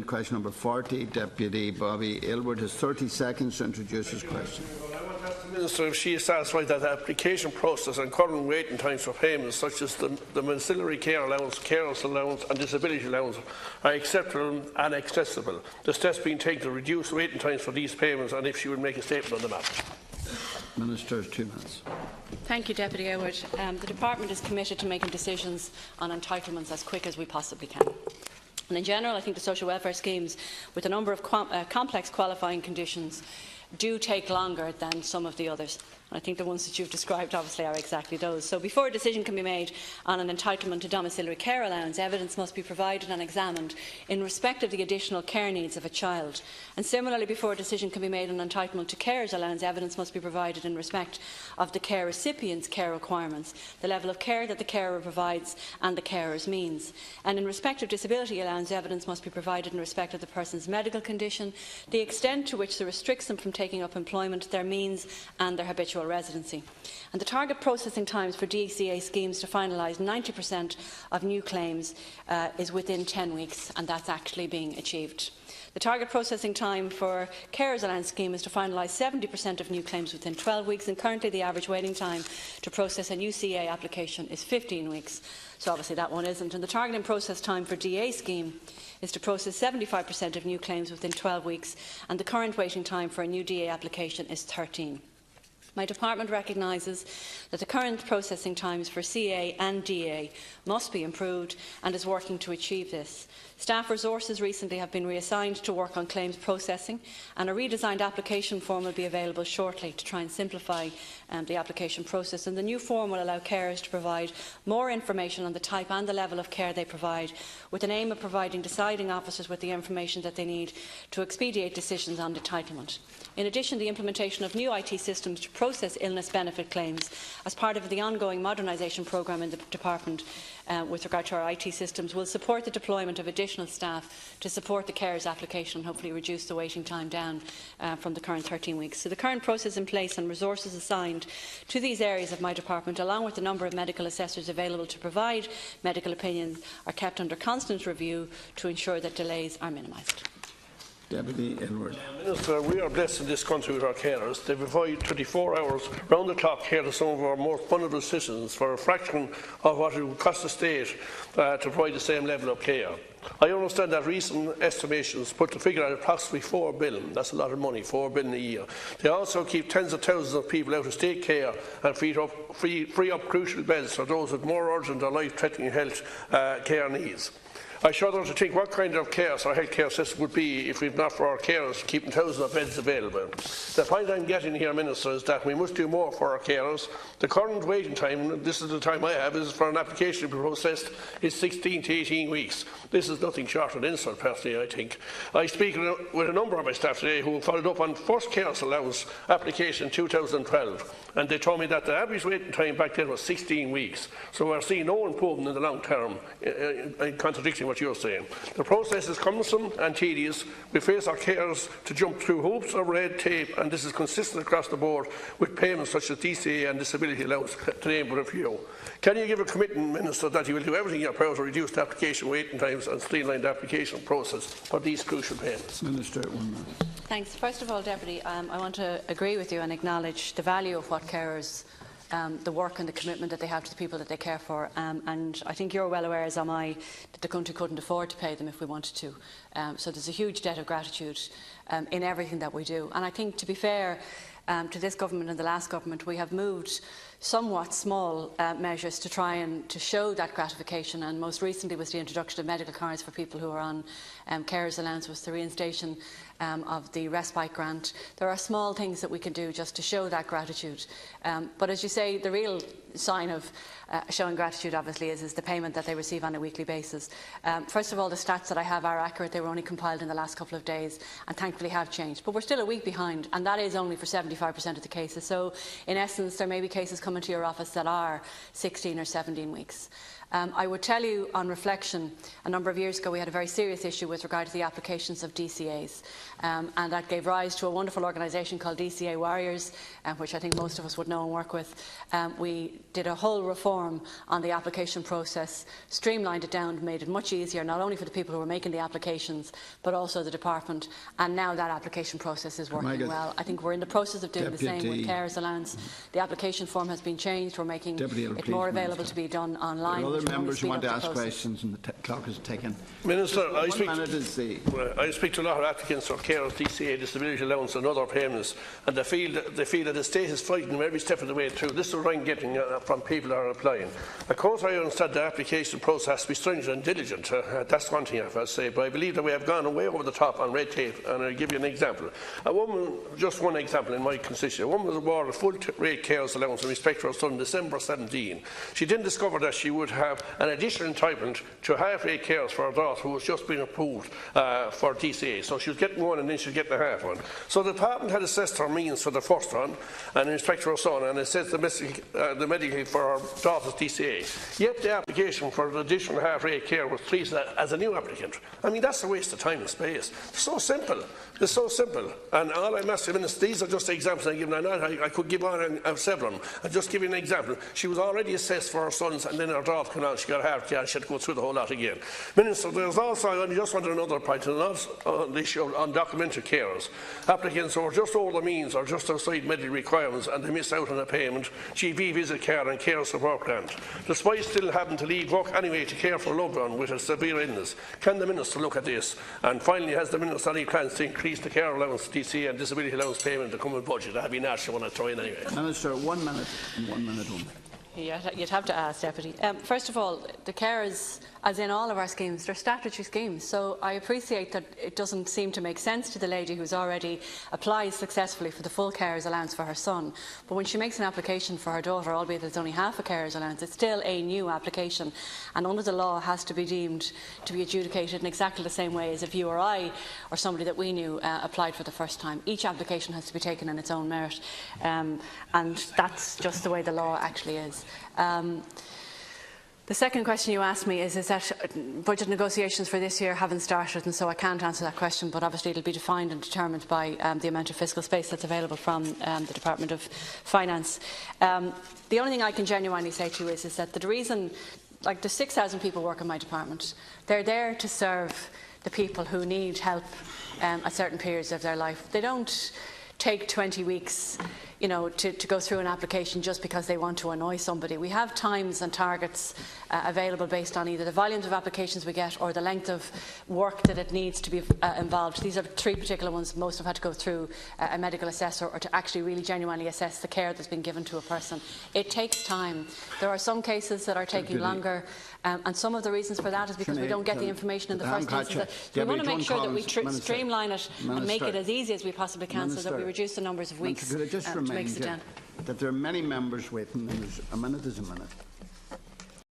Question number 40, Deputy Bobby Aylward has 30 seconds to introduce his question. I want to ask the Minister if she is satisfied that the application process and current waiting times for payments such as the domiciliary care allowance, carers allowance and disability allowance are acceptable and accessible. The steps being taken to reduce waiting times for these payments, and if she would make a statement on the matter. Minister, 2 minutes. Thank you, Deputy Aylward. The Department is committed to making decisions on entitlements as quick as we possibly can. And in general, I think the social welfare schemes, with a number of complex qualifying conditions, do take longer than some of the others. I think the ones that you've described obviously are exactly those. So before a decision can be made on an entitlement to domiciliary care allowance, evidence must be provided and examined in respect of the additional care needs of a child. And similarly, before a decision can be made on entitlement to carers allowance, evidence must be provided in respect of the care recipient's care requirements, the level of care that the carer provides and the carer's means. And in respect of disability allowance, evidence must be provided in respect of the person's medical condition, the extent to which it restricts them from taking up employment, their means and their habitual residency. And the target processing times for D.C.A. schemes to finalise 90% of new claims is within 10 weeks, and that's actually being achieved. The target processing time for Carers Allowance scheme is to finalise 70% of new claims within 12 weeks, and currently the average waiting time to process a new CA application is 15 weeks. So obviously that one isn't. And the target and process time for DA scheme is to process 75% of new claims within 12 weeks, and the current waiting time for a new DA application is 13. My department recognises that the current processing times for CA and DA must be improved and is working to achieve this. Staff resources recently have been reassigned to work on claims processing, and a redesigned application form will be available shortly to try and simplify the application process. And the new form will allow carers to provide more information on the type and the level of care they provide, with an aim of providing deciding officers with the information that they need to expedite decisions on entitlement. In addition, the implementation of new IT systems to process illness benefit claims as part of the ongoing modernisation programme in the department with regard to our IT systems will support the deployment of additional staff to support the carers application and hopefully reduce the waiting time down from the current 13 weeks. So the current process in place and resources assigned to these areas of my department, along with the number of medical assessors available to provide medical opinions, are kept under constant review to ensure that delays are minimised. Deputy Aylward. Minister, we are blessed in this country with our carers. They provide 24 hours round-the-clock care to some of our most vulnerable citizens for a fraction of what it would cost the state to provide the same level of care. I understand that recent estimations put the figure at approximately $4 billion. That's a lot of money, $4 billion a year. They also keep tens of thousands of people out of state care and free up crucial beds for those with more urgent or life-threatening health care needs. I shudder to think what kind of chaos our healthcare system would be if we've not for our carers keeping thousands of beds available. The point I'm getting here, Minister, is that we must do more for our carers. The current waiting time, this is the time I have, is for an application to be processed is 16 to 18 weeks. This is nothing short of an insult, personally, I think. I speak with a number of my staff today who followed up on first carers allowance application in 2012, and they told me that the average waiting time back then was 16 weeks. So we're seeing no improvement in the long term, contradicting what you're saying. The process is cumbersome and tedious. We face our carers to jump through hoops of red tape, and this is consistent across the board with payments such as D.C.A. and disability allowance, to name but a few. Can you give a commitment, Minister, that you will do everything in your power to reduce the application waiting times and streamline the application process for these crucial payments? Minister, 1 minute. Thanks. First of all, Deputy, I want to agree with you and acknowledge the value of what carers the work and the commitment that they have to the people that they care for, and I think you're well aware, as am I, that the country couldn't afford to pay them if we wanted to. So there's a huge debt of gratitude in everything that we do. And I think, to be fair to this government and the last government, we have moved somewhat small measures to try and to show that gratification, and most recently was the introduction of medical cards for people who are on carers allowance, was the reinstatement of the respite grant. There are small things that we can do just to show that gratitude, but as you say, the real sign of showing gratitude obviously is the payment that they receive on a weekly basis. First of all, the stats that I have are accurate. They were only compiled in the last couple of days and thankfully have changed, but we're still a week behind, and that is only for 75% of the cases. So in essence, there may be cases coming to your office that are 16 or 17 weeks. I would tell you, on reflection, a number of years ago we had a very serious issue with regard to the applications of DCAs, and that gave rise to a wonderful organisation called DCA Warriors, which I think most of us would know and work with. We did a whole reform on the application process, streamlined it down, made it much easier, not only for the people who were making the applications, but also the department, and now that application process is working well. I think we're in the process of doing the same with Carers Allowance. The application form has been changed. We're making it more available to be done online. Members who want to ask questions, and the clock is ticking. Minister, I speak to a lot of applicants for carers, DCA, disability allowance and other payments, and they feel that the state is fighting them every step of the way through. This is what I'm getting from people who are applying. Of course, I understand the application process has to be stringent and diligent. That's one thing I have to say, but I believe that we have gone way over the top on red tape, and I'll give you an example. A woman, just one example in my constituency, a woman was awarded a full-rate carers allowance in respect to her son in December 17. She didn't discover that she would have an additional entitlement to half-rate carers for her daughter who was just being approved for DCA. So she was getting one and then she was getting a half one. So the department had assessed her means for the first one and in respect to her son, and assessed the medical for her daughter's DCA. Yet the application for the additional half-rate care was treated as a new applicant. I mean, that's a waste of time and space. It's so simple. It's so simple. And all I'm asking, these are just examples I'm giving. I could give on several. I'll just give you an example. She was already assessed for her sons, and then her daughter came out, she got a heart care, she had to go through the whole lot again. Minister, there's also, I just wanted another point, on the issue on documented carers. Applicants who are just over the means or just outside medical requirements and they miss out on a payment, GP visit care and care support grant, despite still having to leave work anyway to care for a loved one with a severe illness. Can the Minister look at this? And finally, has the Minister any plans to increase the care allowance, DCA and disability allowance payment in the coming budget? That'd be natural when I throw in anyway. Minister, 1 minute and 1 minute only. Yeah, you'd have to ask, Deputy. First of all, the carers, as in all of our schemes, they're statutory schemes. So I appreciate that it doesn't seem to make sense to the lady who's already applied successfully for the full carers allowance for her son. But when she makes an application for her daughter, albeit it's only half a carers allowance, it's still a new application. And under the law has to be deemed to be adjudicated in exactly the same way as if you or I or somebody that we knew applied for the first time. Each application has to be taken in its own merit. And that's just the way the law actually is. The second question you asked me is that budget negotiations for this year haven't started, and so I can't answer that question, but obviously it will be defined and determined by the amount of fiscal space that's available from the Department of Finance. The only thing I can genuinely say to you is that the reason, like the 6,000 people work in my department, they're there to serve the people who need help at certain periods of their life. They don't take 20 weeks to go through an application just because they want to annoy somebody. We have times and targets available based on either the volumes of applications we get or the length of work that it needs to be involved. These are three particular ones. Most have had to go through a medical assessor or to actually really genuinely assess the care that's been given to a person. It takes time. There are some cases that are taking longer, and some of the reasons for that is because we don't get the information in the first instance. So we want to make sure that we streamline it and make it as easy as we possibly can so that we reduce the numbers of weeks. Could I just remind you that there are many members waiting, and a minute is a minute.